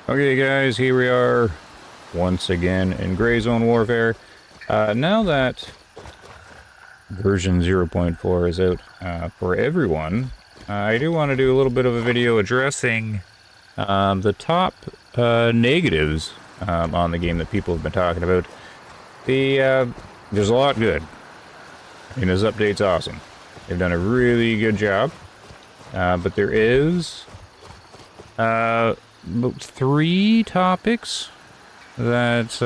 Okay guys, here we are once again in Gray Zone Warfare. Now that version 0.4 is out for everyone, I do want to do a little bit of a video addressing the top negatives on the game that people have been talking about. There's a lot good. I mean, this update's awesome. They've done a really good job. But there is about 3 topics that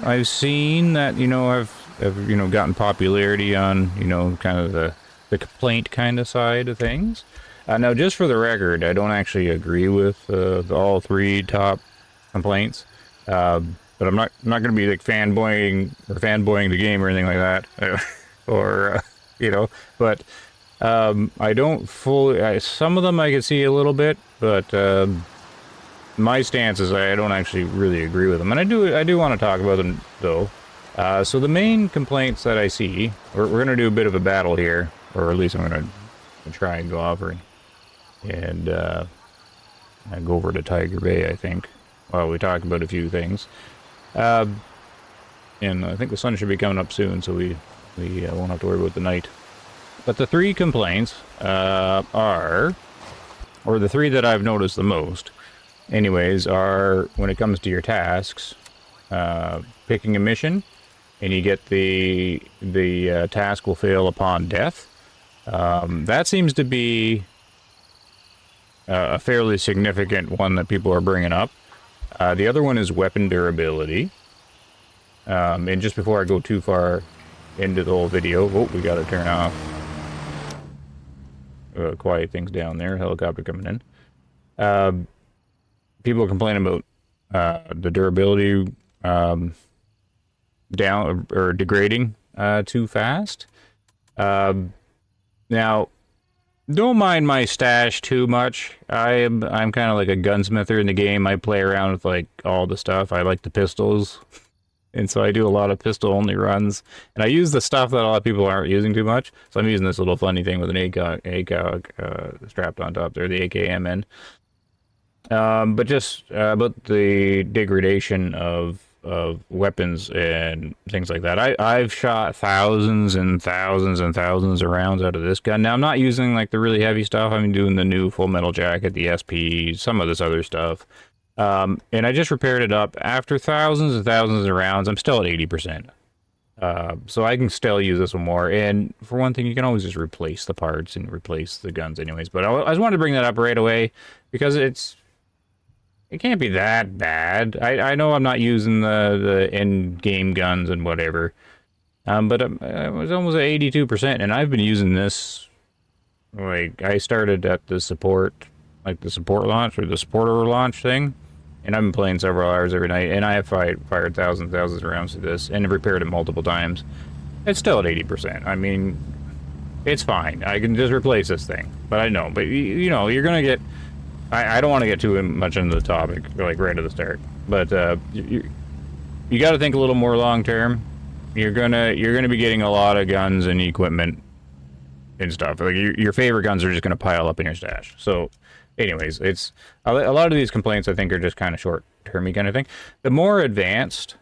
I've seen that, have gotten popularity on, kind of the complaint kind of side of things. Now, just for the record, I don't actually agree with all 3 top complaints. But I'm not going to be like fanboying the game or anything like that, or But I don't fully. Some of them I can see a little bit, but my stance is I don't actually really agree with them, and I do want to talk about them though. So the main complaints that I see, we're going to do a bit of a battle here, or at least I'm going to try and go over and go over to Tiger Bay, I think, while we talk about a few things. And I think the sun should be coming up soon, so we won't have to worry about the night. But the 3 complaints are, or the 3 that I've noticed the most, anyways, are when it comes to your tasks, picking a mission, and you get the task will fail upon death. That seems to be a fairly significant one that people are bringing up. The other one is weapon durability. And just before I go too far into the whole video, we got to turn off. Quiet things down there. Helicopter coming in. People complain about the durability down or degrading too fast. Now, don't mind my stash too much. I'm kind of like a gunsmither in the game. I play around with like all the stuff. I like the pistols. And so I do a lot of pistol-only runs. And I use the stuff that a lot of people aren't using too much. So I'm using this little funny thing with an ACOG strapped on top there, the AKMN. But just about the degradation of weapons and things like that. I've shot thousands and thousands and thousands of rounds out of this gun. Now, I'm not using like the really heavy stuff. I'm doing the new Full Metal Jacket, the SP, some of this other stuff. And I just repaired it up. After thousands and thousands of rounds, I'm still at 80%. So I can still use this one more. And for one thing, you can always just replace the parts and replace the guns anyways. But I just wanted to bring that up right away because it can't be that bad. I know I'm not using the end-game guns and whatever. But I was almost at 82%, and I've been using this, like, I started at the support, like the support launch, or the supporter launch thing. And I've been playing several hours every night, and I have fired thousands and thousands of rounds to this, and repaired it multiple times. It's still at 80%. I mean, it's fine. I can just replace this thing. But I know, but you know, you're gonna get... I don't want to get too much into the topic, like right at the start. But you got to think a little more long term. You're gonna be getting a lot of guns and equipment and stuff. Like your favorite guns are just gonna pile up in your stash. So, anyways, it's a lot of these complaints I think are just kind of short-termy kind of thing. The more advanced,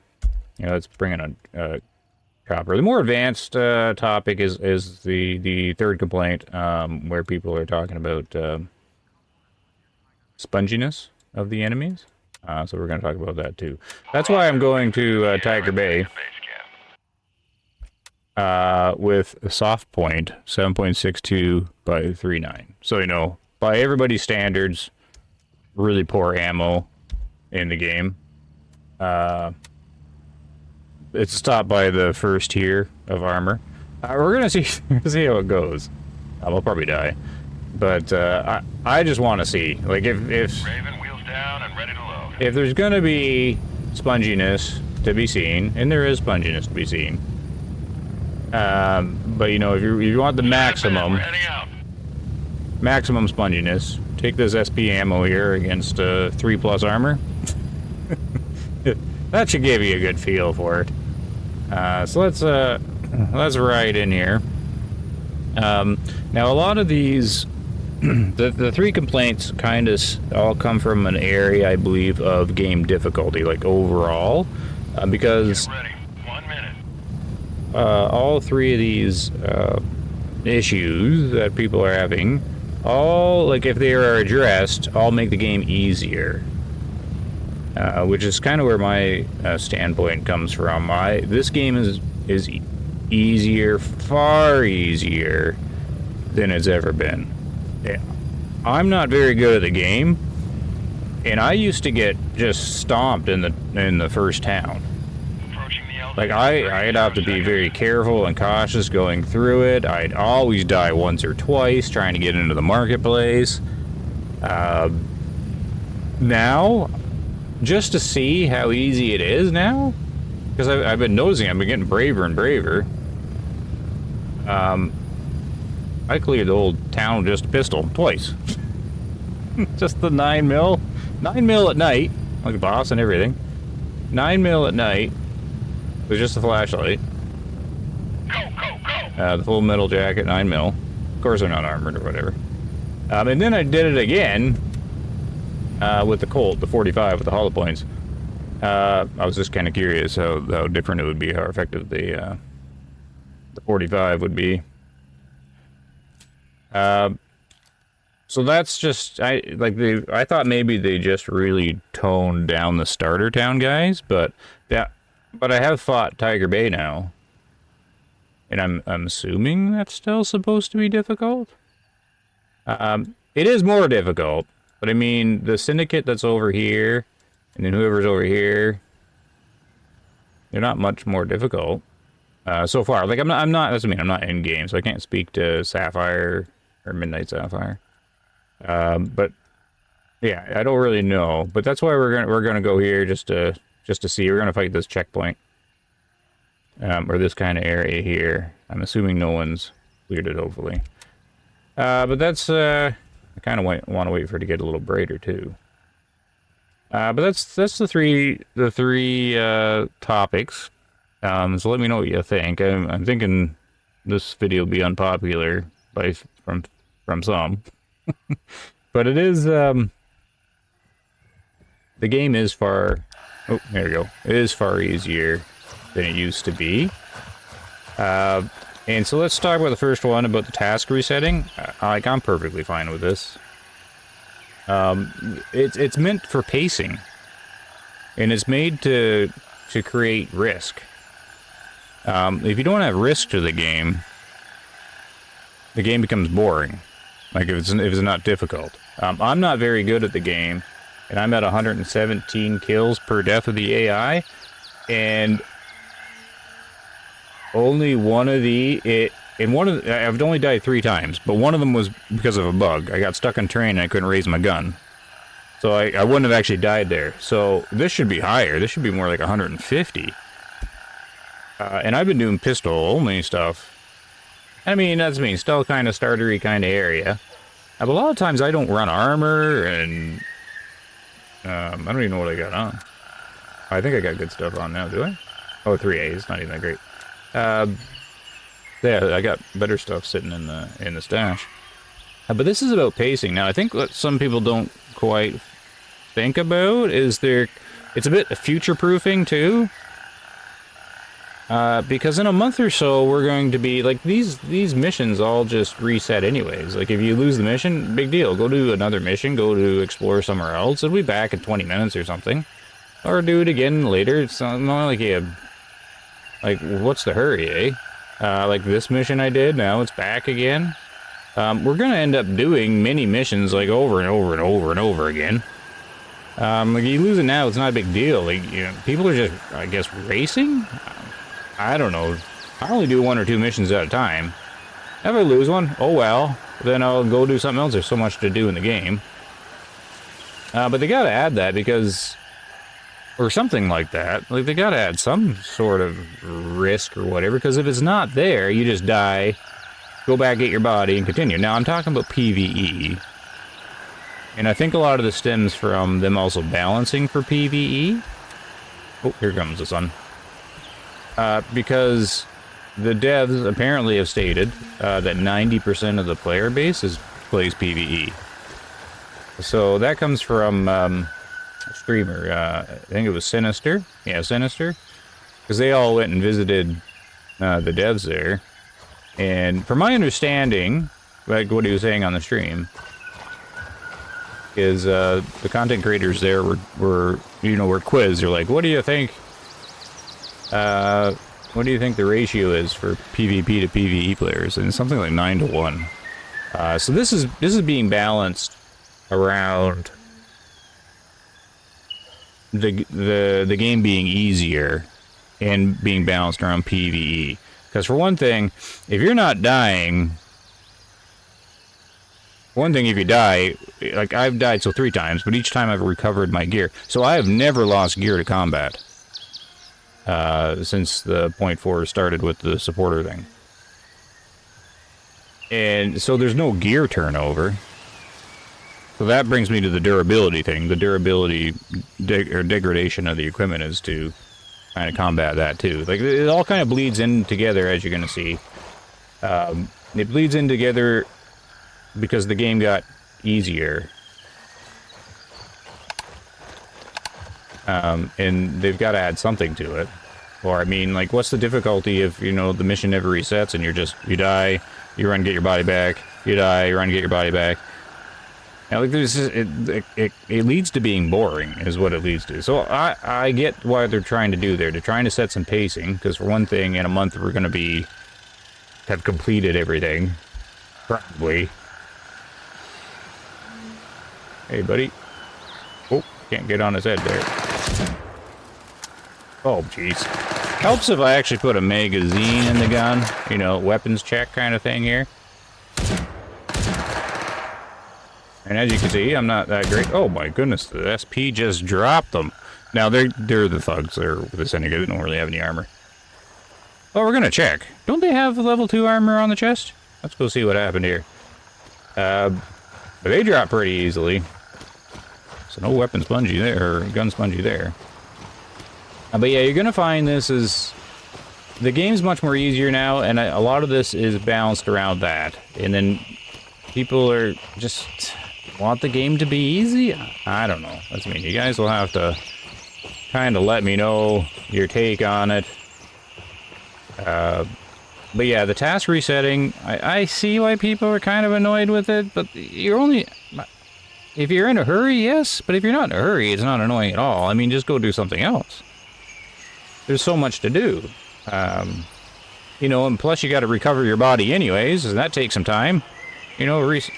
let's bring in a copper. The more advanced topic is the 3rd complaint, where people are talking about sponginess of the enemies. So we're going to talk about that too. That's why I'm going to Tiger Bay with a soft point 7.62 by 39. So, by everybody's standards, really poor ammo in the game. It's stopped by the 1st tier of armor. We're going to see how it goes. I'll probably die. But I just want to see, like, if Raven, wheels down and ready to load. If there's gonna be sponginess to be seen, and there is sponginess to be seen, but if you want the maximum sponginess, take this SP ammo here against 3+ armor. That should give you a good feel for it. So let's ride in here. Now a lot of these the three complaints kind of all come from an area, I believe, of game difficulty, like overall, because Get ready. 1 minute. all three of these issues that people are having, all, like, if they are addressed, all make the game easier. Which is kind of where my standpoint comes from. This game is easier, far easier than it's ever been. Yeah. I'm not very good at the game, and I used to get just stomped in the first town. Approaching the LZ. Like I'd have to be very careful and cautious going through it. I'd always die once or twice trying to get into the marketplace. Now, just to see how easy it is now, because I've been noticing, I've been getting braver and braver. I cleared the old town with just a pistol twice. Just the 9mm. 9mm at night, like a boss and everything. 9mm at night with just a flashlight. Go, go, go! The full metal jacket, 9mm. Of course, they're not armored or whatever. And then I did it again with the Colt, the 45 with the hollow points. I was just kind of curious how different it would be, how effective the 45 would be. So that's just, I thought maybe they just really toned down the starter town guys, but I have fought Tiger Bay now, and I'm assuming that's still supposed to be difficult. It is more difficult, but I mean the syndicate that's over here, and then whoever's over here, they're not much more difficult so far. Like I'm not. That's what I mean. I'm not in game, so I can't speak to Sapphire or Midnight Sapphire. But yeah, I don't really know. But that's why we're gonna go here just to see. We're gonna fight this checkpoint, or this kind of area here. I'm assuming no one's cleared it, hopefully. But that's I kind of want to wait for it to get a little brighter too. But that's the three topics. So let me know what you think. I'm thinking this video will be unpopular from some. But it is, the game is far, oh, there we go. It is far easier than it used to be. And so let's talk about the first one, about the task resetting. I'm perfectly fine with this. It's meant for pacing. And it's made to create risk. If you don't have risk to the game becomes boring. Like if it's not difficult. I'm not very good at the game, and I'm at 117 kills per death of the AI, and only one of I've only died 3 times, but one of them was because of a bug. I got stuck in terrain and I couldn't raise my gun. So I wouldn't have actually died there. So this should be higher. This should be more like 150. And I've been doing pistol-only stuff. I mean, still kind of startery kind of area. But a lot of times I don't run armor, and I don't even know what I got on. I think I got good stuff on now, do I? Oh, 3A's, not even that great. Yeah, I got better stuff sitting in the stash. But this is about pacing. Now, I think what some people don't quite think about is it's a bit future-proofing too. Because in a month or so, we're going to be, like, these missions all just reset anyways. Like, if you lose the mission, big deal. Go do another mission, go to explore somewhere else. It'll be back in 20 minutes or something. Or do it again later. It's not like like, what's the hurry, eh? Like this mission I did, now it's back again. We're gonna end up doing mini missions, like, over and over and over and over again. Like, you lose it now, it's not a big deal. Like, people are just, I guess, racing? I don't know. I only do 1 or 2 missions at a time. If I lose one, oh well. Then I'll go do something else. There's so much to do in the game. But they gotta add that because... or something like that. Like, they gotta add some sort of risk or whatever, because if it's not there, you just die, go back, get your body, and continue. Now, I'm talking about PvE. And I think a lot of this stems from them also balancing for PvE. Oh, here comes the sun. Because the devs apparently have stated that 90% of the player base is plays PvE. So that comes from a streamer. I think it was Sinister. Yeah, Sinister. Because they all went and visited the devs there. And from my understanding, like what he was saying on the stream, is the content creators there were quizzed. They're like, what do you think? What do you think the ratio is for PvP to PvE players? And it's something like 9 to 1. So this is being balanced around the game being easier and being balanced around PvE. Because for one thing, if you're not dying, one thing if you die, like I've died 3 times, but each time I've recovered my gear. So I have never lost gear to combat since the 0.4 started with the supporter thing. And so there's no gear turnover. So that brings me to the durability thing. The durability or degradation of the equipment is to kind of combat that too. Like it all kind of bleeds in together, as you're going to see. It bleeds in together because the game got easier. And they've got to add something to it. Or, I mean, like, what's the difficulty if, the mission never resets and you die, you run, get your body back, you die, you run, get your body back. Now, like, it leads to being boring, is what it leads to. So, I get what they're trying to do there. They're trying to set some pacing, because for one thing, in a month, we're going to have completed everything. Probably. Hey, buddy. Oh, can't get on his head there. Oh, jeez. Helps if I actually put a magazine in the gun. Weapons check kind of thing here. And as you can see, I'm not that great. Oh my goodness, the SP just dropped them. Now, they're the thugs. They're the Seneca. They don't really have any armor. Oh, we're gonna check. Don't they have level 2 armor on the chest? Let's go see what happened here. But they drop pretty easily. So no weapon spongy there, or gun spongy there. But yeah, you're gonna find this is... The game's much more easier now, and a lot of this is balanced around that. And then people are just... want the game to be easy? I don't know. That's me. You guys will have to kind of let me know your take on it. But yeah, the task resetting, I see why people are kind of annoyed with it, but you're only... If you're in a hurry, yes, but if you're not in a hurry, it's not annoying at all. I mean, just go do something else. There's so much to do. And plus you got to recover your body anyways, and that takes some time. Anyways.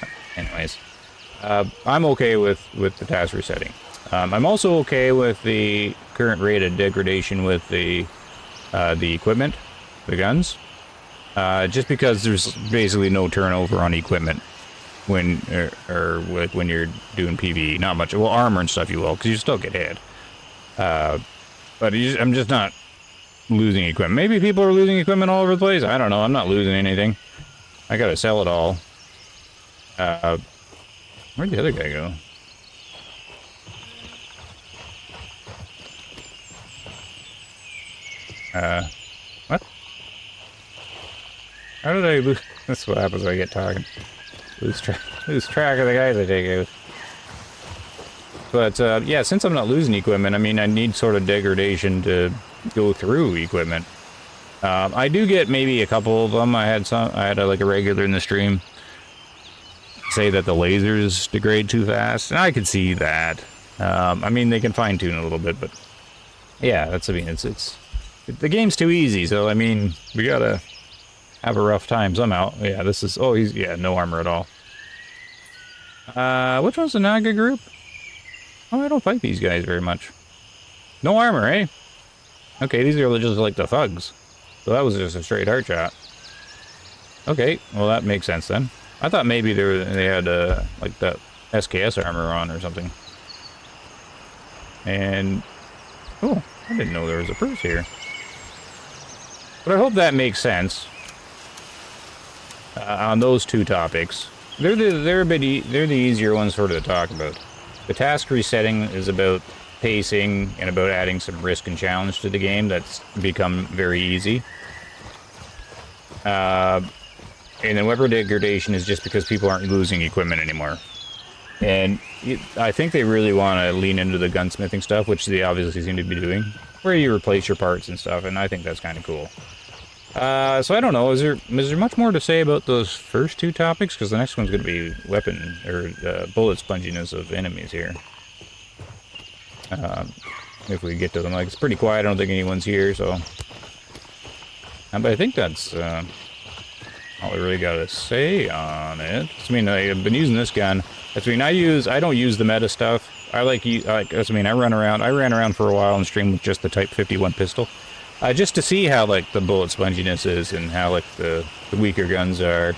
I'm okay with the task resetting. I'm also okay with the current rate of degradation with the equipment, the guns. Just because there's basically no turnover on equipment when when you're doing PvE. Not much. Well, armor and stuff you will, because you still get hit. But I'm just not losing equipment. Maybe people are losing equipment all over the place. I don't know. I'm not losing anything. I gotta sell it all. Where'd the other guy go? What? How did I lose? That's what happens when I get talking. Lose track of the guys I take out. But, yeah, since I'm not losing equipment, I mean, I need sort of degradation to go through equipment. I do get maybe a couple of them. I had like a regular in the stream say that the lasers degrade too fast, and I could see that. I mean, they can fine-tune a little bit, but yeah, it's the game's too easy, so I mean, we gotta have a rough time somehow. Yeah, this is... Oh, no armor at all. Which one's the Naga group? Oh, I don't fight these guys very much. No armor, eh? Okay, these are just like the thugs. So that was just a straight heart shot. Okay, well that makes sense then. I thought maybe they had like that SKS armor on or something. And... Oh, I didn't know there was a purse here. But I hope that makes sense. On those two topics. They're the easier ones sort of to talk about. The task resetting is about pacing and about adding some risk and challenge to the game. That's become very easy. And And then weapon degradation is just because people aren't losing equipment anymore. And I think they really want to lean into the gunsmithing stuff, which they obviously seem to be doing, where you replace your parts and stuff, and I think that's kind of cool. So I don't know, is there much more to say about those first two topics? Because the next one's going to be weapon, or bullet sponginess of enemies here. If we get to them. Like, it's pretty quiet, I don't think anyone's here, so... but I think that's all I really got to say on it. I mean, I've been using this gun. I don't use the meta stuff. I ran around for a while and streamed with just the Type 51 pistol. Just to see how, like, the bullet sponginess is and how, like, the weaker guns are.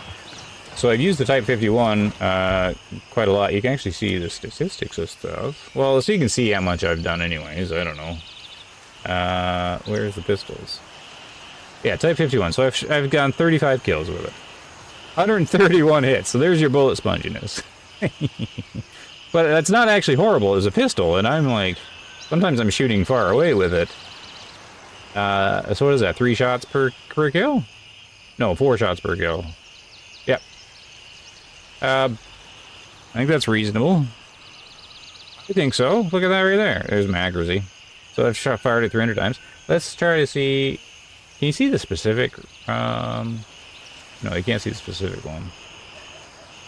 So I've used the Type 51 quite a lot. You can actually see the statistics of stuff. Well, so you can see how much I've done anyways. I don't know. Where's the pistols? Yeah, Type 51. So I've gotten 35 kills with it. 131 hits. So there's your bullet sponginess. But that's not actually horrible as a pistol. And I'm like, sometimes I'm shooting far away with it. So what is that? 3 shots per kill? No, 4 shots per kill. Yep. I think that's reasonable. I think so. Look at that right there. There's my accuracy. So I've fired it 300 times. Let's try to see... Can you see the specific? No, you can't see the specific one.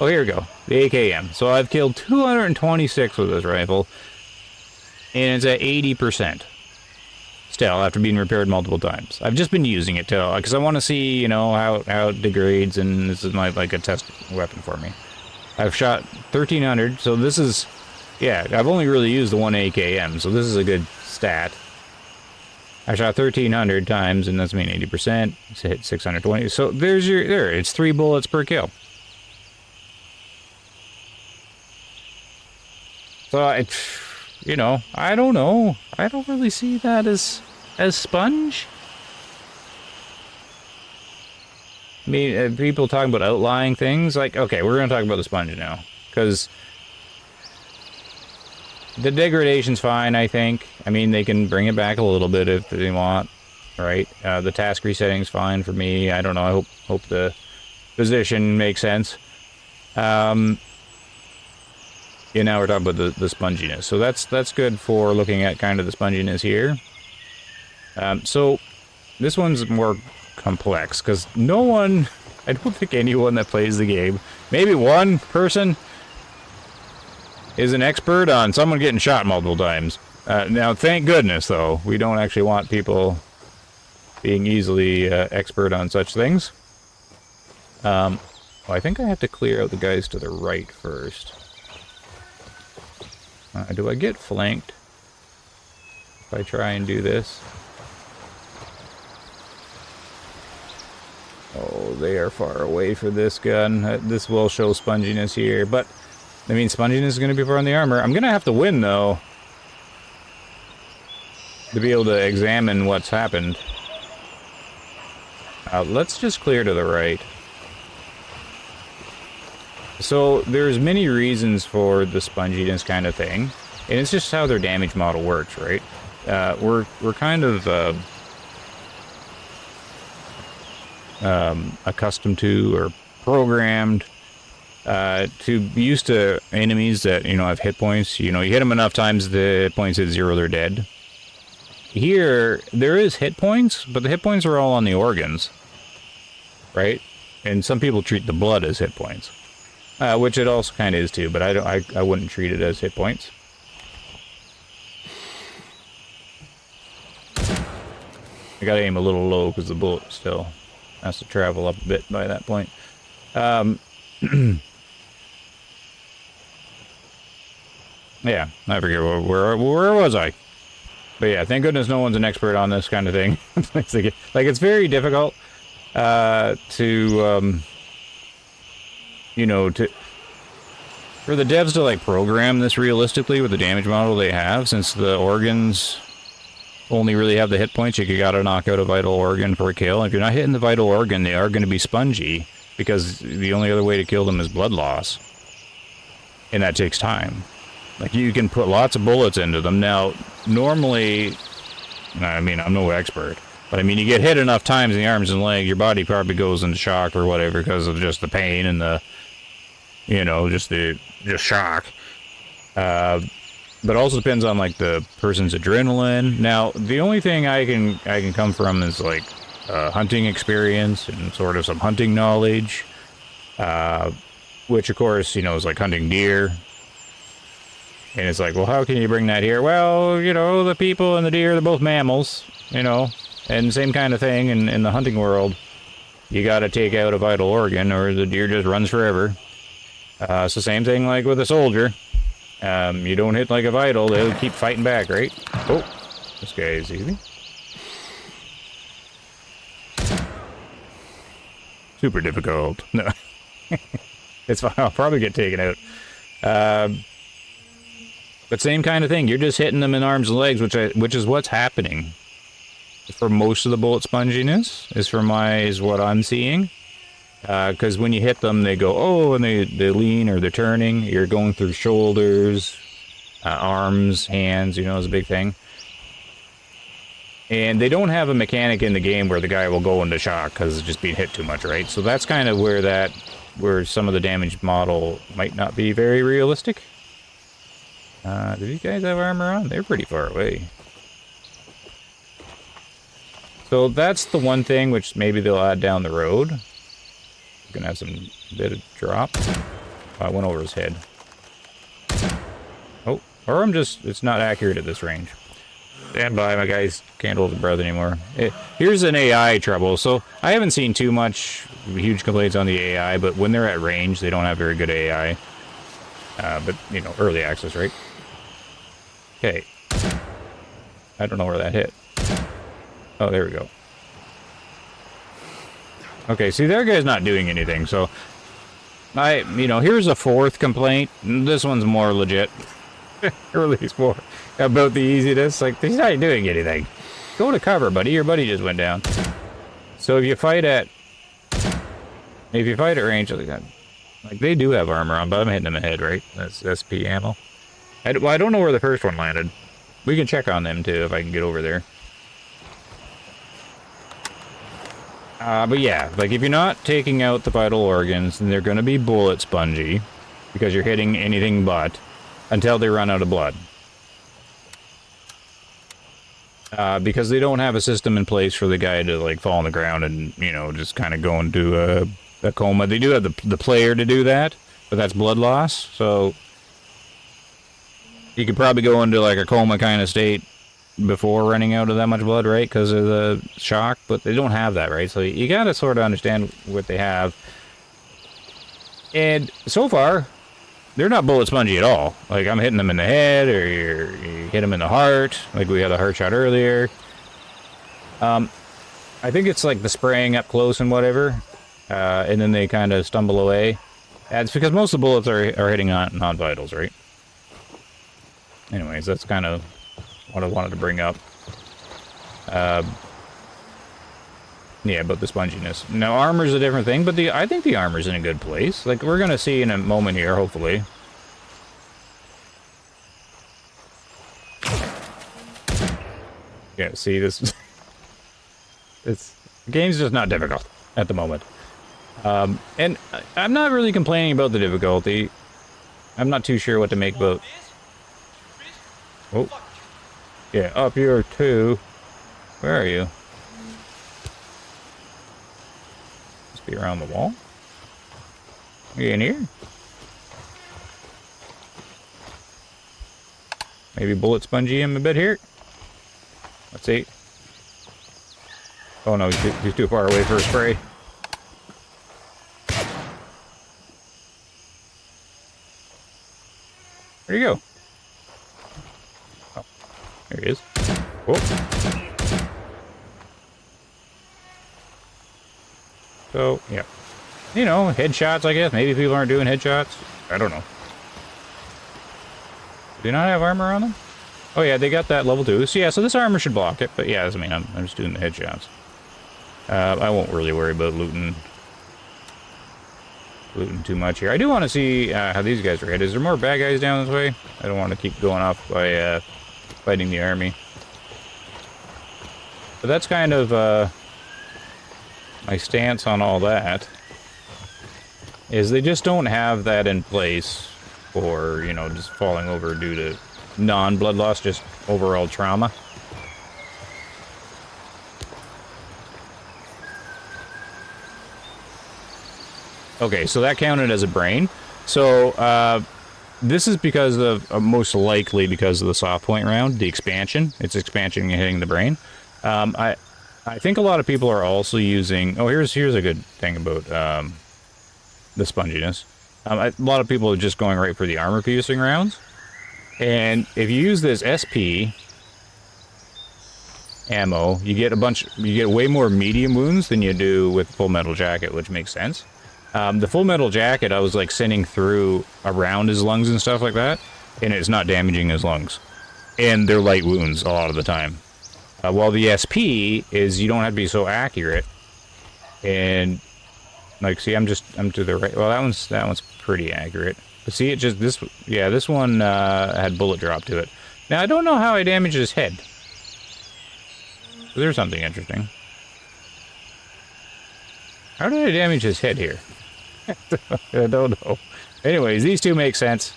Oh, here we go. The AKM. So I've killed 226 with this rifle. And it's at 80%. Still, after being repaired multiple times. I've just been using it till... Because I want to see, you know, how it degrades. And this is like a test weapon for me. I've shot 1,300. So this is... Yeah, I've only really used the one AKM. So this is a good stat. I shot 1,300 times, and that's mean 80%. It's hit 620. So there's your... There, it's 3 bullets per kill. So, you know, I don't know. I don't really see that as sponge. I mean, people talking about outlying things. Like, okay, we're going to talk about the sponge now. Because... the degradation's fine, I think. I mean, they can bring it back a little bit if they want, right? The task resetting's fine for me. I don't know. I hope the position makes sense. Yeah, now we're talking about the sponginess. So that's good for looking at kind of the sponginess here. So this one's more complex because no one, I don't think anyone that plays the game, maybe one person, is an expert on someone getting shot multiple times. Now, thank goodness, though, we don't actually want people being easily expert on such things. Well, I think I have to clear out the guys to the right first. Do I get flanked if I try and do this? Oh, they are far away for this gun. This will show sponginess here, but... I mean, sponginess is going to be far on the armor. I'm going to have to win, though, to be able to examine what's happened. Let's just clear to the right. So, there's many reasons for the sponginess kind of thing, and it's just how their damage model works, right? We're kind of accustomed to, or programmed, to be used to enemies that, you know, have hit points. You know, you hit them enough times, the hit points hit 0, they're dead. Here, there is hit points, but the hit points are all on the organs, right? And some people treat the blood as hit points, which it also kind of is too, but I wouldn't treat it as hit points. I gotta aim a little low because the bullet still has to travel up a bit by that point. Yeah, I forget where was I? But yeah, thank goodness no one's an expert on this kind of thing. Like, it's very difficult to you know, for the devs to like program this realistically with the damage model they have, since the organs only really have the hit points. You gotta knock out a vital organ for a kill. If you're not hitting the vital organ, they are going to be spongy, because the only other way to kill them is blood loss, and that takes time. Like, you can put lots of bullets into them. Now, normally, I mean, I'm no expert, But I mean, you get hit enough times in the arms and legs, your body probably goes into shock or whatever because of just the pain and the, you know, just shock. But also depends on like the person's adrenaline. Now, the only thing I can come from is like hunting experience and sort of some hunting knowledge, which of course, you know, is like hunting deer. And it's like, well, how can you bring that here? Well, you know, the people and the deer, they're both mammals, you know, and same kind of thing in the hunting world. You got to take out a vital organ or the deer just runs forever. It's the same thing like with a soldier. You don't hit like a vital, they'll keep fighting back, right? Oh, this guy is easy. Super difficult. No. It's fine, I'll probably get taken out. But same kind of thing, you're just hitting them in arms and legs, which is what's happening. For most of the bullet sponginess, is what I'm seeing. Because when you hit them, they go, oh, and they lean or they're turning. You're going through shoulders, arms, hands, you know, is a big thing. And they don't have a mechanic in the game where the guy will go into shock because it's just being hit too much, right? So that's kind of where some of the damage model might not be very realistic. Do these guys have armor on? They're pretty far away. So that's the one thing which maybe they'll add down the road. Gonna have some bit of drop. Oh, I went over his head. Oh, or it's not accurate at this range. Stand by, my guys can't hold his breath anymore. Here's an AI trouble. So I haven't seen too much huge complaints on the AI, but when they're at range, they don't have very good AI. But, you know, early access, right? Okay. I don't know where that hit. Oh, there we go. Okay, see, their guy's not doing anything, so... you know, here's a fourth complaint. This one's more legit. Or at least more about the easiness. Like, he's not doing anything. Go to cover, buddy. Your buddy just went down. So if you fight at... range, like, they do have armor on, but I'm hitting them in the head, right? That's SP ammo. Well, I don't know where the first one landed. We can check on them, too, if I can get over there. But yeah, like if you're not taking out the vital organs, then they're going to be bullet spongy because you're hitting anything but until they run out of blood. Because they don't have a system in place for the guy to like fall on the ground and, you know, just kind of go into a coma. They do have the player to do that, but that's blood loss. So you could probably go into like a coma kind of state before running out of that much blood, right? Because of the shock, but they don't have that, right? So you gotta sort of understand what they have. And so far, they're not bullet spongy at all. Like, I'm hitting them in the head, or you hit them in the heart, like we had a heart shot earlier. I think it's like the spraying up close and whatever, and then they kind of stumble away. It's because most of the bullets are hitting non-vitals, right? Anyways, that's kind of what I wanted to bring up. Yeah, about the sponginess. Now, armor's a different thing, but I think the armor's in a good place. Like, we're gonna see in a moment here, hopefully. Yeah, see, this... the game's just not difficult at the moment. And I'm not really complaining about the difficulty. I'm not too sure what to make about... Oh. Yeah, up here too. Where are you? Must be around the wall. Are you in here? Maybe bullet spongy him a bit here. Let's see. Oh no, he's too far away for a spray. Where'd he go? Oh, there he is. Whoa. So, yeah. You know, headshots, I guess. Maybe people aren't doing headshots. I don't know. Do they not have armor on them? Oh yeah, they got that level 2. So yeah, so this armor should block it. But yeah, I mean, I'm just doing the headshots. I won't really worry about looting too much here. I do want to see how these guys are hit. Is there more bad guys down this way? I don't want to keep going off by fighting the army. But that's kind of my stance on all that. Is they just don't have that in place for, you know, just falling over due to non-blood loss, just overall trauma. Okay, so that counted as a brain. So, this is because of, most likely because of the soft point round, the expansion. It's expansion and hitting the brain. I think a lot of people are also using... Oh, here's a good thing about the sponginess. A lot of people are just going right for the armor-piercing rounds. And if you use this SP ammo, you get way more medium wounds than you do with Full Metal Jacket, which makes sense. The Full Metal Jacket, I was like sending through around his lungs and stuff like that, and it's not damaging his lungs. And they're light wounds a lot of the time. While the SP is, you don't have to be so accurate. And, like, see, I'm to the right. Well, that one's pretty accurate. But see, this one had bullet drop to it. Now, I don't know how I damaged his head. So there's something interesting. How did I damage his head here? I don't know. Anyways, these two make sense.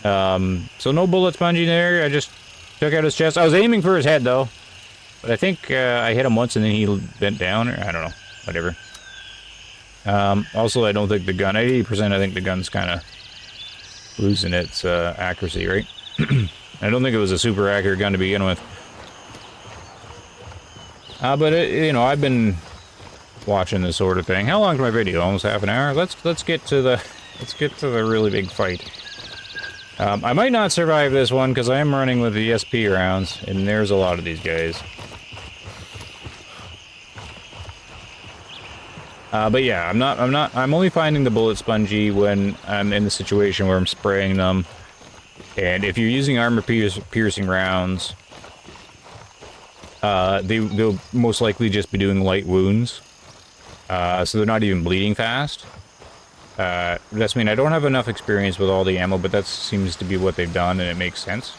So no bullet sponging there. I just took out his chest. I was aiming for his head, though. But I think I hit him once and then he bent down. Or I don't know. Whatever. Also, I don't think the gun... 80%, I think the gun's kind of losing its accuracy, right? I don't think it was a super accurate gun to begin with. But, you know, I've been watching this sort of thing. How long's my video? Almost half an hour? Let's get to the really big fight. I might not survive this one because I am running with the SP rounds, and there's a lot of these guys. But yeah, I'm only finding the bullet spongy when I'm in the situation where I'm spraying them. And if you're using armor piercing rounds, they'll most likely just be doing light wounds. So they're not even bleeding fast. That's I don't have enough experience with all the ammo, but that seems to be what they've done, and it makes sense.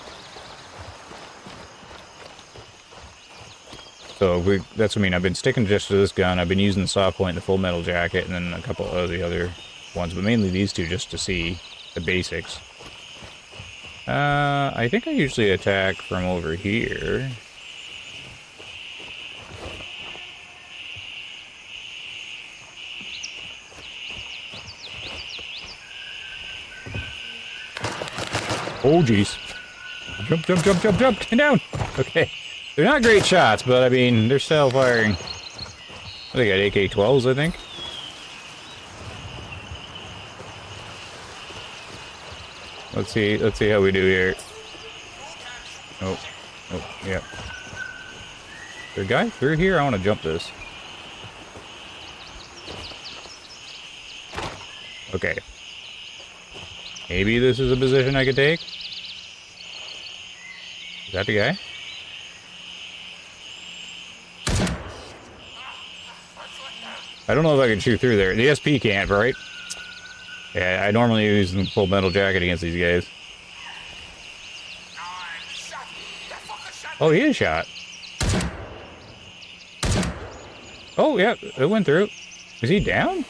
So that's what I mean. I've been sticking just to this gun. I've been using the soft point, the Full Metal Jacket, and then a couple of the other ones, but mainly these two just to see the basics. I think I usually attack from over here. Oh, jeez. Jump, jump, jump, jump, jump. Get down. Okay. They're not great shots, but, I mean, they're still firing. They got AK-12s, I think. Let's see how we do here. Oh, yeah. There's a guy through here? I want to jump this. Okay. Maybe this is a position I could take? Is that the guy? I don't know if I can shoot through there. The SP can't, right? Yeah, I normally use the Full Metal Jacket against these guys. Oh, he is shot. Oh, yeah, it went through. Is he down?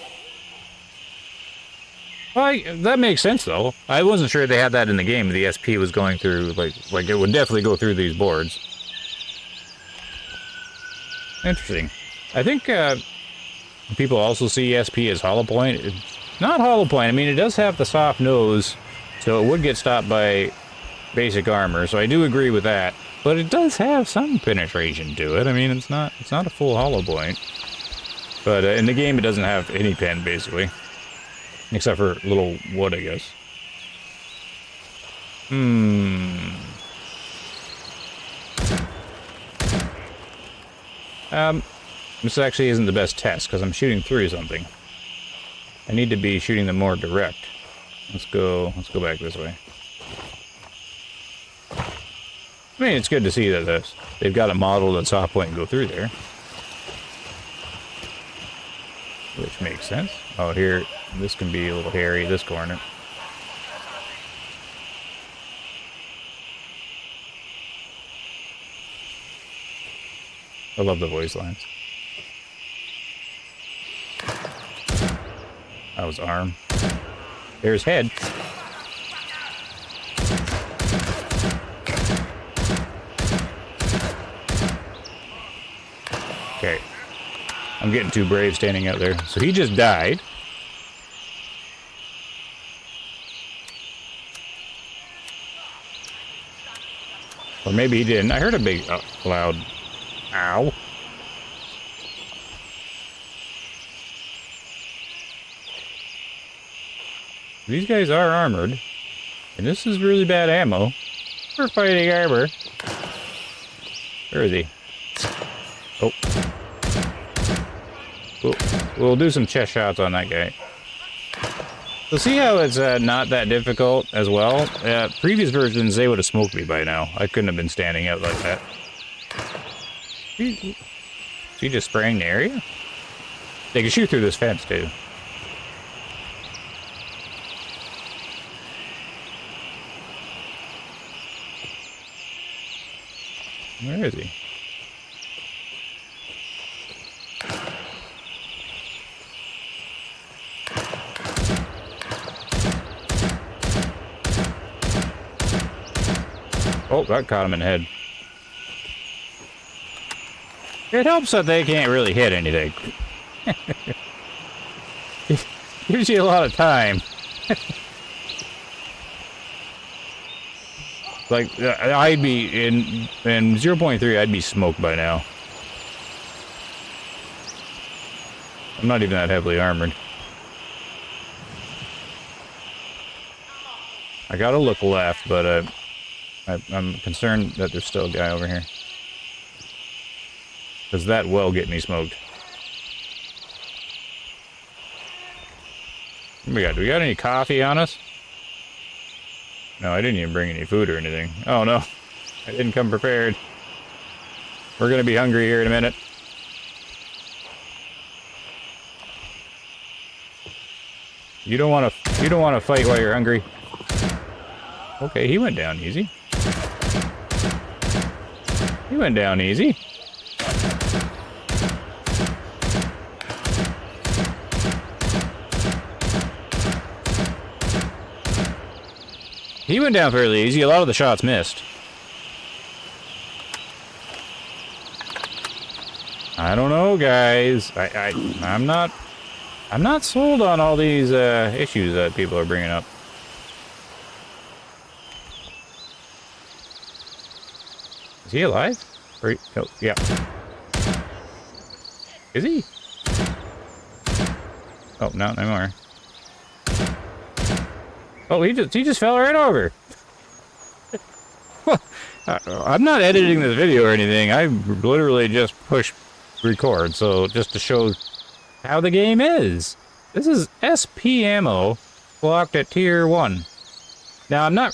Well, that makes sense, though. I wasn't sure they had that in the game. The SP was going through, like it would definitely go through these boards. Interesting. I think people also see SP as hollow point. It's not hollow point. I mean, it does have the soft nose, so it would get stopped by basic armor. So I do agree with that. But it does have some penetration to it. I mean, it's not a full hollow point. But in the game, it doesn't have any pen, basically. Except for little wood, I guess. This actually isn't the best test, because I'm shooting through something. I need to be shooting them more direct. Let's go back this way. I mean, it's good to see that they've got a model that soft point can go through there. Which makes sense. Oh, here, this can be a little hairy, this corner. I love the voice lines. That was arm. There's head. Okay. I'm getting too brave standing out there. So he just died. Or maybe he didn't. I heard a big, loud, ow. These guys are armored. And this is really bad ammo. We're fighting armor. Where is he? Oh. We'll do some chest shots on that guy. So see how it's not that difficult as well? Previous versions, they would have smoked me by now. I couldn't have been standing out like that. Is he just spraying the area? They can shoot through this fence, too. Where is he? Oh, that caught him in the head. It helps that they can't really hit anything. It gives you a lot of time. Like, I'd be, in 0.3, I'd be smoked by now. I'm not even that heavily armored. I gotta look left, but I'm concerned that there's still a guy over here. Because that will get me smoked. What we got? Do we got any coffee on us? No, I didn't even bring any food or anything. Oh no, I didn't come prepared. We're gonna be hungry here in a minute. You don't want to fight while you're hungry. Okay, he went down easy. He went down easy. He went down fairly easy. A lot of the shots missed. I don't know, guys. I'm not sold on all these issues that people are bringing up. Is he alive? Or oh, yeah. Is he? Oh, not anymore. Oh, he just fell right over. I'm not editing this video or anything. I literally just pushed record, so just to show how the game is. This is SP ammo blocked at tier 1. Now I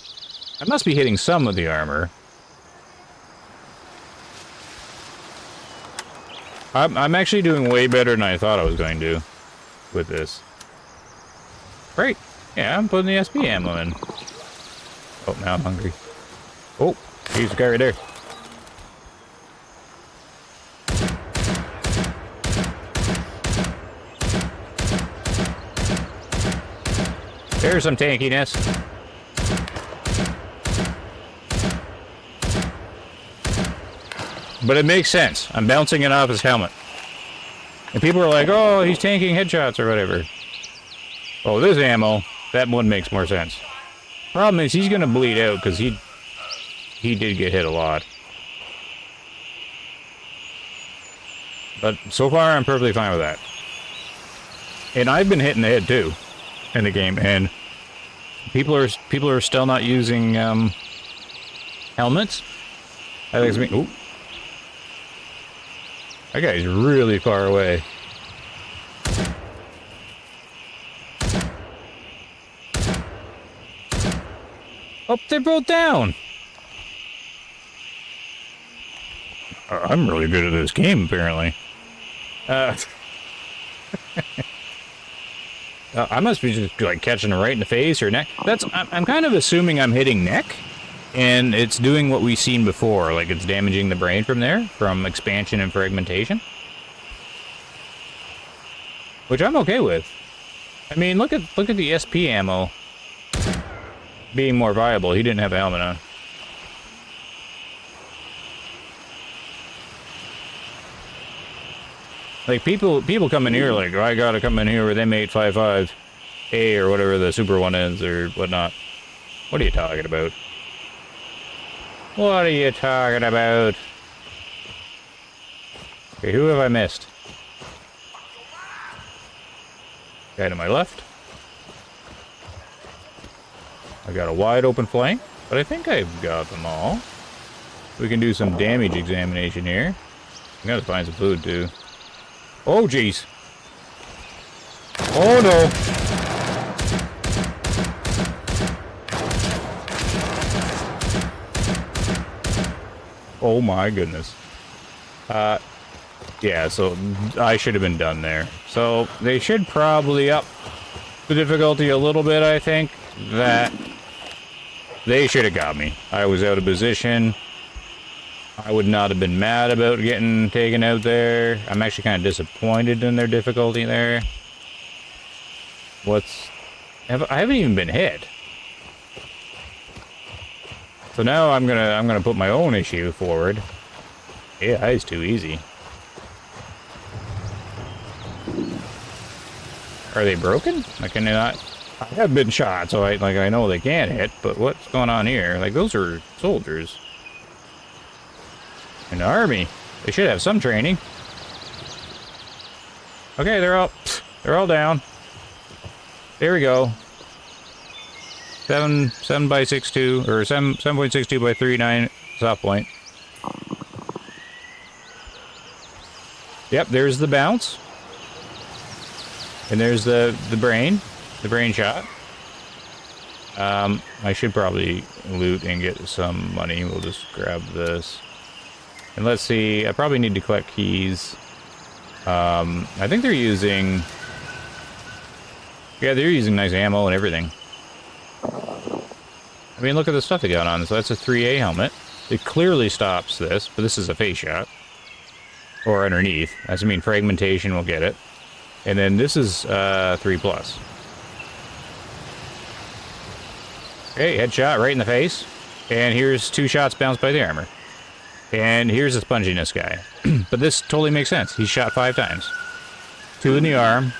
must be hitting some of the armor. I'm actually doing way better than I thought I was going to with this. Great. Yeah, I'm putting the SP ammo in. Oh, now I'm hungry. Oh, here's the guy right there. There's some tankiness. But it makes sense. I'm bouncing it off his helmet. And people are like, oh, he's tanking headshots or whatever. Oh, this ammo, that one makes more sense. Problem is, he's gonna bleed out because he did get hit a lot. But so far, I'm perfectly fine with that. And I've been hitting the head too in the game, and people are still not using helmets. That makes me. Ooh. That guy's really far away. Oh, they're both down. I'm really good at this game, apparently. I must be just like catching it right in the face or neck. I'm kind of assuming I'm hitting neck, And it's doing what we've seen before, like it's damaging the brain from there, from expansion and fragmentation. Which I'm okay with. I mean, look at the SP ammo being more viable. He didn't have a helmet on. Like, people come in here like, oh, I gotta come in here with M855A or whatever the super one is or whatnot. What are you talking about? What are you talking about? Okay, who have I missed? Guy to my left. I got a wide open flank, but I think I've got them all. We can do some damage examination here. I gotta find some food too. Oh jeez. Oh no. Oh my goodness. Yeah, so I should have been done there. So they should probably up the difficulty a little bit, I think. That they should have got me. I was out of position. I would not have been mad about getting taken out there. I'm actually kind of disappointed in their difficulty there. I haven't even been hit. So now I'm gonna put my own issue forward. Yeah, it's too easy. Are they broken? I cannot. I have been shot, so I know they can't hit. But what's going on here? Like, those are soldiers. An army. They should have some training. Okay, they're all down. There we go. 7 by 6.2 or 7.62 by 3.9 soft point. Yep, there's the bounce. And there's the brain shot. I should probably loot and get some money. We'll just grab this. And let's see, I probably need to collect keys. I think they're using... Yeah, they're using nice ammo and everything. I mean, look at the stuff they got on. So that's a 3A helmet. It clearly stops this, but this is a face shot. Or underneath. That's, I mean, fragmentation will get it. And then this is 3+. Okay, headshot right in the face. And here's 2 shots bounced by the armor. And here's the sponginess guy. But this totally makes sense. He's shot 5 times. 2 in the arm.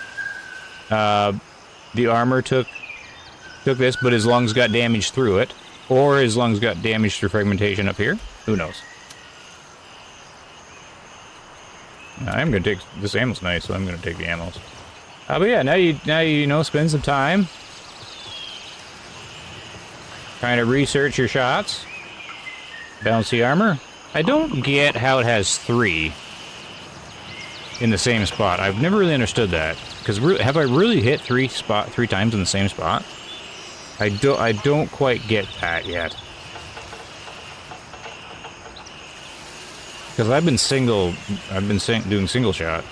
The armor took this, but his lungs got damaged through it. Or his lungs got damaged through fragmentation up here. Who knows? I'm gonna take this ammo's nice, so I'm gonna take the ammos. But yeah, now you know, spend some time. Trying to research your shots. Bouncy armor. I don't get how it has 3 in the same spot. I've never really understood that. Because have I really hit 3 times in the same spot? I don't quite get that yet. Because I've been doing single shot.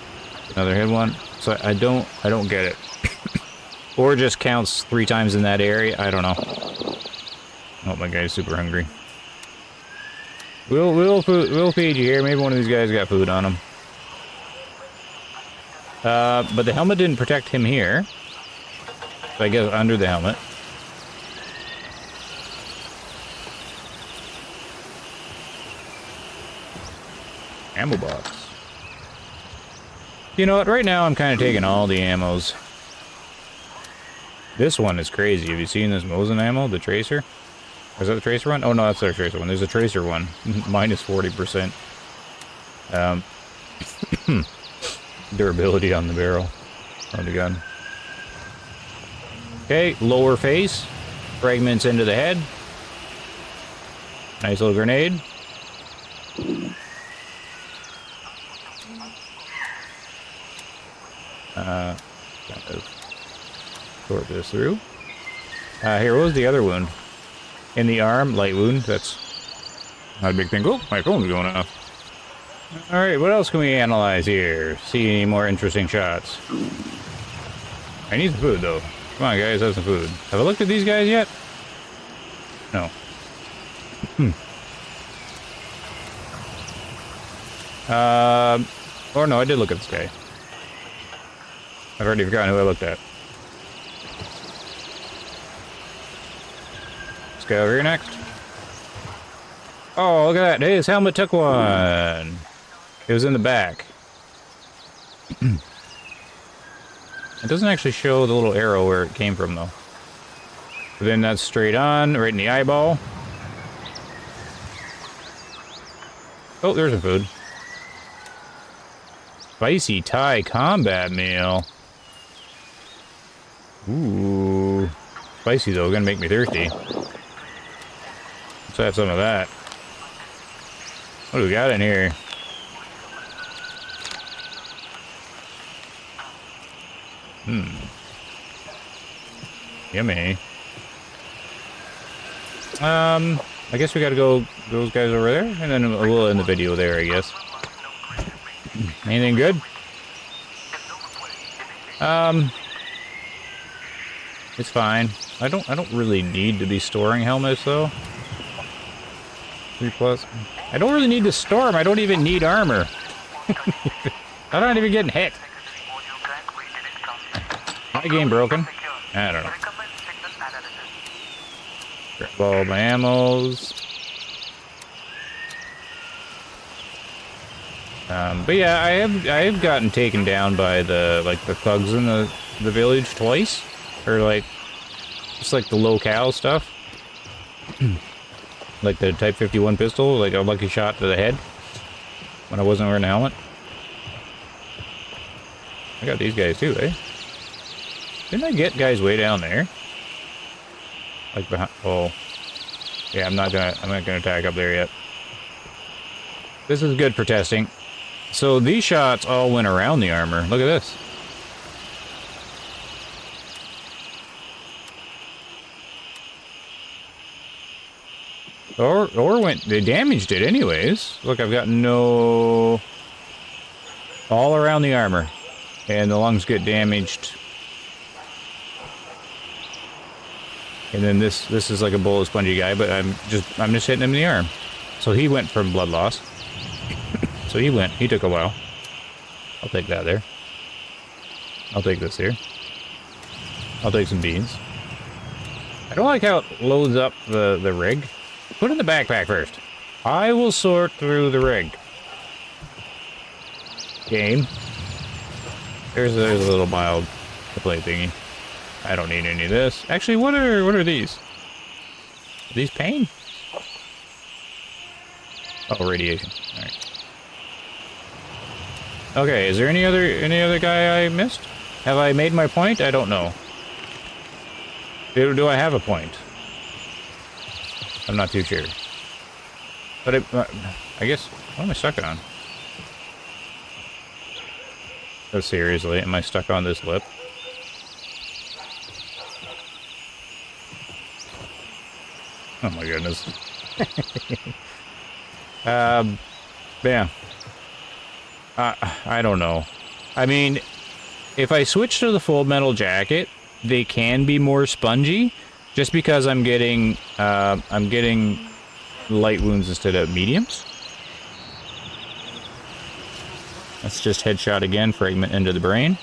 Another hit one. So I don't get it. Or it just counts 3 times in that area. I don't know. Oh, my guy's super hungry. We'll feed you here. Maybe one of these guys got food on him. But the helmet didn't protect him here. So I guess under the helmet. Ammo box. You know what? Right now I'm kind of taking all the ammos. This one is crazy. Have you seen this Mosin ammo? The tracer? Is that the tracer one? Oh no, that's the tracer one. There's a tracer one. Minus 40%. Durability on the barrel. On the gun. Okay, lower face. Fragments into the head. Nice little grenade. Sort this through. Here, what was the other wound? In the arm, light wound. That's not a big thing. Oh, my phone's going off. Alright, what else can we analyze here? See any more interesting shots? I need some food, though. Come on, guys, have some food. Have I looked at these guys yet? No. Or no, I did look at this guy. I've already forgotten who I looked at. Let's go over here next. Oh, look at that. Hey, his helmet took one. It was in the back. It doesn't actually show the little arrow where it came from, though. But then that's straight on, right in the eyeball. Oh, there's some food. Spicy Thai combat meal. Ooh. Spicy, though. Gonna make me thirsty. Let's have some of that. What do we got in here? Yummy. I guess we gotta go those guys over there, and then we'll end the video there, I guess. Anything good? It's fine. I don't really need to be storing helmets, though. 3+. I don't really need to store them. I don't even need armor. I'm not even getting hit. My game broken? I don't know. Grab all my ammos. But yeah, I have gotten taken down by the thugs in the village twice, or just the locale stuff, like the Type 51 pistol, like a lucky shot to the head when I wasn't wearing a helmet. I got these guys too, eh? Didn't I get guys way down there? Like behind? Oh, yeah. I'm not gonna attack up there yet. This is good for testing. So these shots all went around the armor. Look at this. Or they damaged it anyways. Look, I've got no... all around the armor. And the lungs get damaged. And then this is like a bullet spongy guy, but I'm just hitting him in the arm. So he went for blood loss. So he took a while. I'll take that there. I'll take this here. I'll take some beans. I don't like how it loads up the rig. Put it in the backpack first. I will sort through the rig. Game. There's a little mild play thingy. I don't need any of this. Actually, what are these? Are these pain? Oh, radiation. All right. Okay, is there any other guy I missed? Have I made my point? I don't know. Do I have a point? I'm not too sure. But I guess, what am I stuck on? Oh, seriously, am I stuck on this lip? Oh my goodness. Yeah. I don't know. I mean, if I switch to the full metal jacket, they can be more spongy, just because I'm getting light wounds instead of mediums. That's just headshot again, fragment into the brain.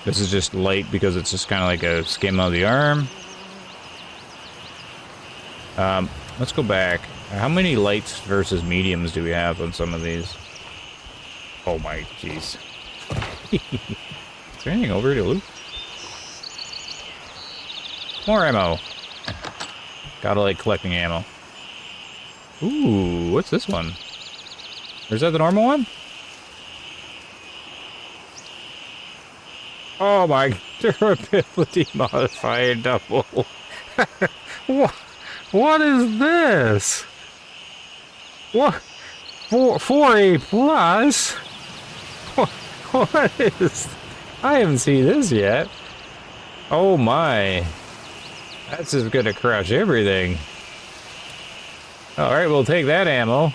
This is just light because it's just kind of like a skim of the arm. Let's go back. How many lights versus mediums do we have on some of these? Oh my jeez. Is there anything over here to loot? More ammo. Gotta like collecting ammo. Ooh, what's this one? Or is that the normal one? Oh my, durability modifier double. What is this? What? 4A plus? What is... I haven't seen this yet. Oh my. That's just gonna crush everything. Alright, we'll take that ammo.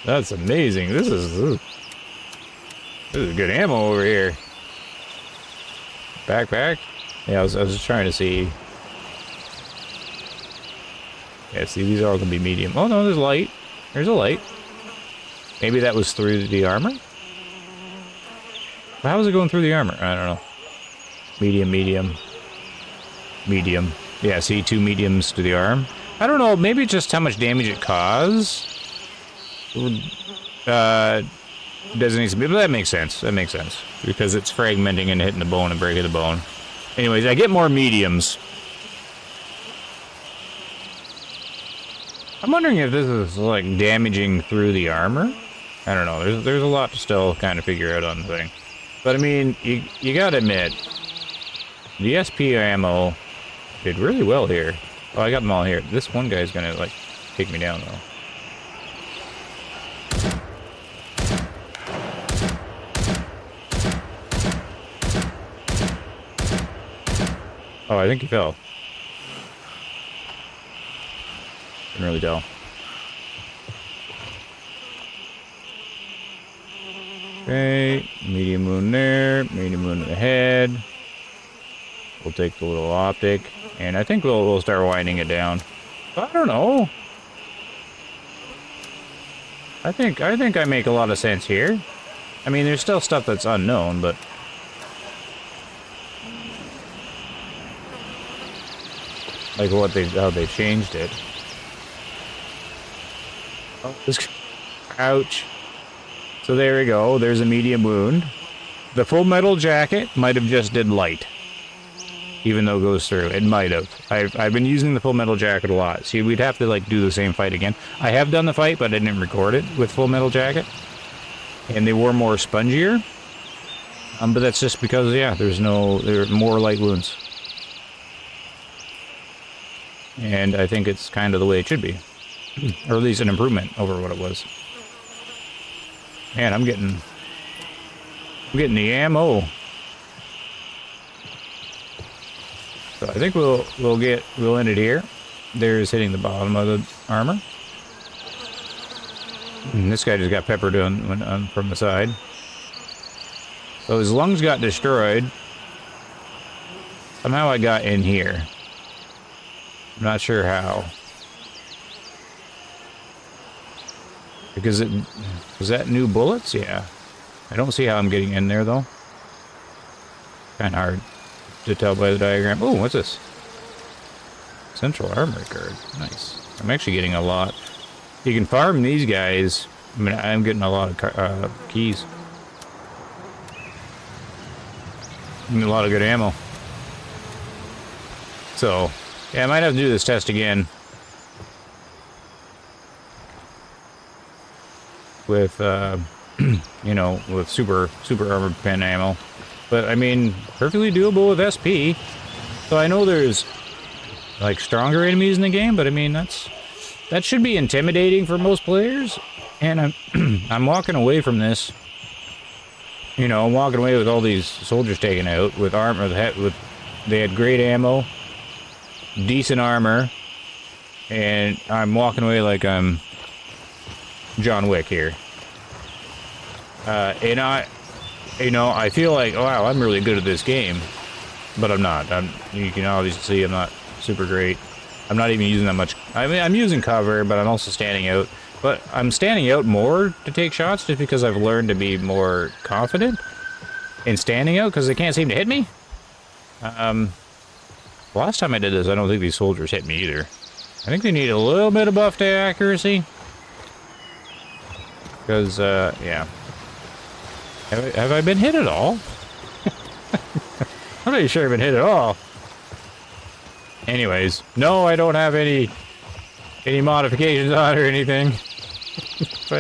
That's amazing. This is good ammo over here. Backpack. Yeah, I was just trying to see. Yeah, see, these are all gonna be medium. Oh no, there's light. There's a light. Maybe that was through the armor? How was it going through the armor? I don't know. Medium, medium. Medium. Yeah, see, 2 mediums to the arm. I don't know, maybe just how much damage it caused. Doesn't need to be, but that makes sense. That makes sense. Because it's fragmenting and hitting the bone and breaking the bone. Anyways, I get more mediums. I'm wondering if this is, like, damaging through the armor. I don't know. There's a lot to still kind of figure out on the thing. But, I mean, you gotta admit, the SP ammo did really well here. Oh, I got them all here. This one guy's gonna, like, take me down, though. Oh, I think he fell. Couldn't really tell. Okay, medium wound there, medium wound in the head. We'll take the little optic, and I think we'll start winding it down. I don't know. I think I make a lot of sense here. I mean, there's still stuff that's unknown, but like how they changed it. Oh, this, ouch. So there we go. There's a medium wound. The full metal jacket might have just did light, even though it goes through. It might have. I've been using the full metal jacket a lot. See, we'd have to like do the same fight again. I have done the fight, but I didn't record it with full metal jacket, and they were more spongier. But that's just because yeah, there are more light wounds, and I think it's kind of the way it should be, or at least an improvement over what it was. Man, I'm getting the ammo. So I think we'll end it here. There's hitting the bottom of the armor. And this guy just got peppered on from the side. So his lungs got destroyed. Somehow I got in here. I'm not sure how. Because was that new bullets? Yeah. I don't see how I'm getting in there though. Kind of hard to tell by the diagram. Oh, what's this? Central armory card. Nice. I'm actually getting a lot. You can farm these guys. I mean, I'm getting a lot of keys. And a lot of good ammo. So, yeah, I might have to do this test again. With, you know, with super armored pen ammo. But, I mean, perfectly doable with SP. So I know there's, like, stronger enemies in the game, but I mean, that should be intimidating for most players. And I'm walking away from this. You know, I'm walking away with all these soldiers taken out, with armor, they had great ammo, decent armor, and I'm walking away like I'm John Wick here. And I feel like, wow, I'm really good at this game, but I'm not. You can obviously see I'm not super great. I'm not even using that much. I mean, I'm using cover, but I'm also standing out. But I'm standing out more to take shots just because I've learned to be more confident in standing out because they can't seem to hit me. Last time I did this, I don't think these soldiers hit me either. I think they need a little bit of buff to accuracy. Because, yeah. Have I been hit at all? I'm not even sure I've been hit at all. Anyways, no, I don't have any modifications on or anything. So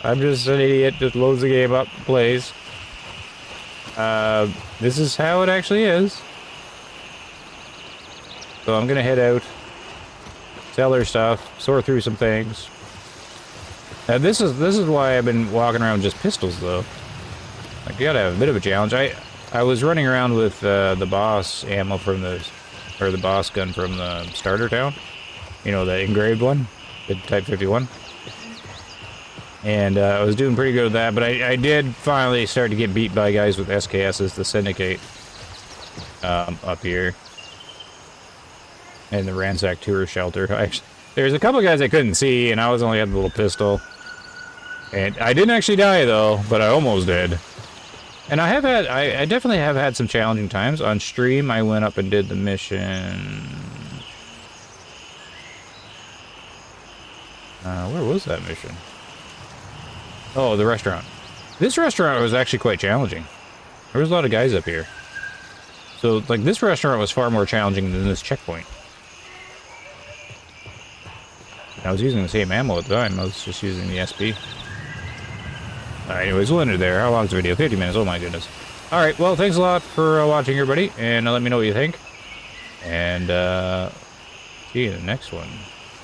I'm just an idiot that loads the game up, plays. This is how it actually is. So I'm gonna head out, sell their stuff, sort through some things. This is why I've been walking around with just pistols though. Like, you gotta have a bit of a challenge. I was running around with the boss ammo from the boss gun from the starter town. You know, the engraved one, the Type 51. And I was doing pretty good with that, but I did finally start to get beat by guys with SKSs, the Syndicate. up here. In the ransack tourist shelter. Actually, there's a couple guys I couldn't see, and I was only had the little pistol. And I didn't actually die, though, but I almost did. And I definitely have had some challenging times. On stream, I went up and did the mission. Where was that mission? Oh, the restaurant. This restaurant was actually quite challenging. There was a lot of guys up here. So, like, this restaurant was far more challenging than this checkpoint. I was using the same ammo at the time. I was just using the SP. Alright, anyways, we'll end it there. How long's the video? 50 minutes. Oh my goodness. Alright, well, thanks a lot for watching, everybody. And let me know what you think. And, see you in the next one.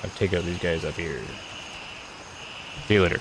I'll take out these guys up here. See you later.